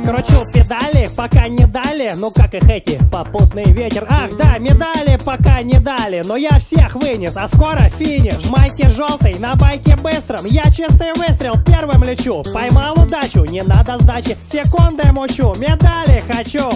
Кручу педали, пока не дали. Ну как их эти, попутный ветер. Ах да, медали пока не дали. Но я всех вынес, а скоро финиш. В майке желтой, на байке быстром. Я чистый выстрел, первым лечу. Поймал удачу, не надо сдачи. Секунды мучу, медали хочу.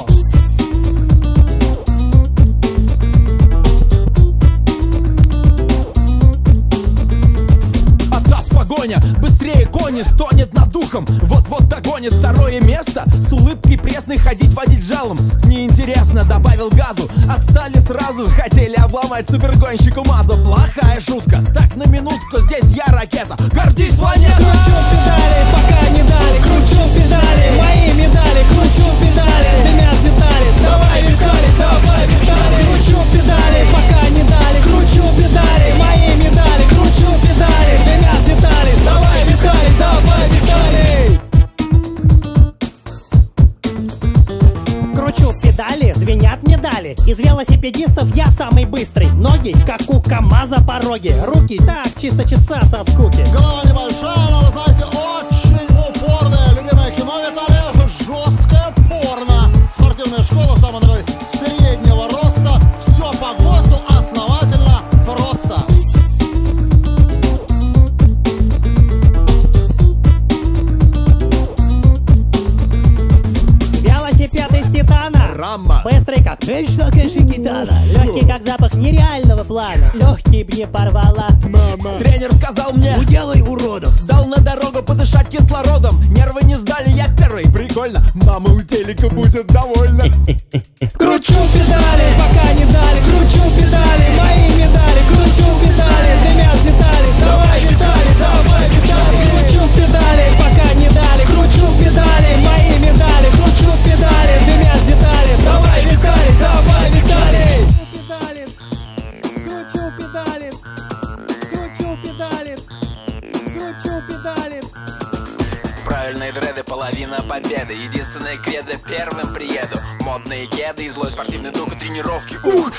Погоня, быстрее кони, стонет над духом. Вот-вот догонит второе место. С улыбкой пресной ходить, водить жалом неинтересно, добавил газу. Отстали сразу, хотели обломать супергонщику Мазу. Плохая шутка, так на минутку, здесь я ракета. Гордись, планета! Кручу педали, пока не дали. Кручу педали, мои медали. Кручу педали, дымят детали. Давай, Виталий, давай, Виталий. Кручу педали, пока не дали. Кручу педали, мои медали. Кручу педали, дымят детали. Давай, Виталий, давай, Виталий. Кручу педали, звенят медали. Из велосипедистов я самый быстрый. Ноги, как у КамАЗа пороги. Руки так, чисто чесаться от скуки. Голова небольшая, но вы знаете, очень упорная. Любимое кино Виталия — это жесткое порно. Спортивная школа самого такой среднего роста. Все по ГОСТу, основательно, просто. Велосипед из титана. Рама. Быстрый как что, конечно, гитара. Легкий как запах нереального плана. Легкий б не порвала. Тренер сказал мне: уделай уродов. дал на дорогу подышать кислородом. Нервы не сдали, я первый, прикольно. Мама у телека будет довольна. Кручу педали, пока не дали. Кручу педали, мои медали. Кручу педали, дымят детали. Давай, Виталий, давай, Виталий. Кручу педали, пока не дали. Кручу педали, мои медали. Кручу педали, дымят детали. Давай, Виталий, давай, Виталий. Кручу педали, кручу педали, кручу педали. Правильные дреды, половина победы. Единственное кредо, первым приеду. Модные кеды и злой спортивный дух. И тренировки,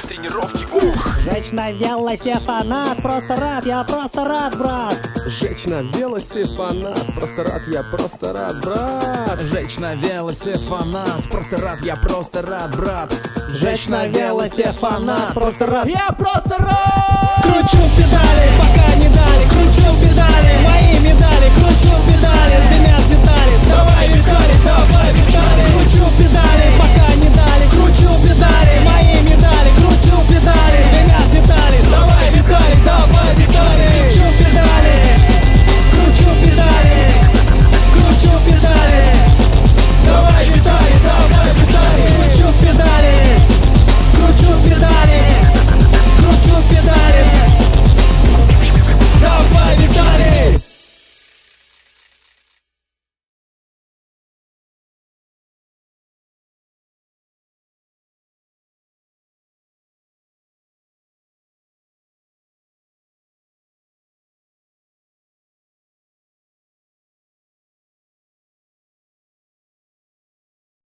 тренировки, Жечь на велосе фанат, просто рад, я просто рад, брат. Жечь на велосе фанат, просто рад, я просто рад, брат. Жечь на велосе фанат, просто рад, я просто рад, брат. Жечь на велосе фанат, просто рад, я просто рад. Кручу педали, пока не дали. Кручу педали, мои медали. Кручу педали, дымят детали. Давай, Виталий, давай, Виталий.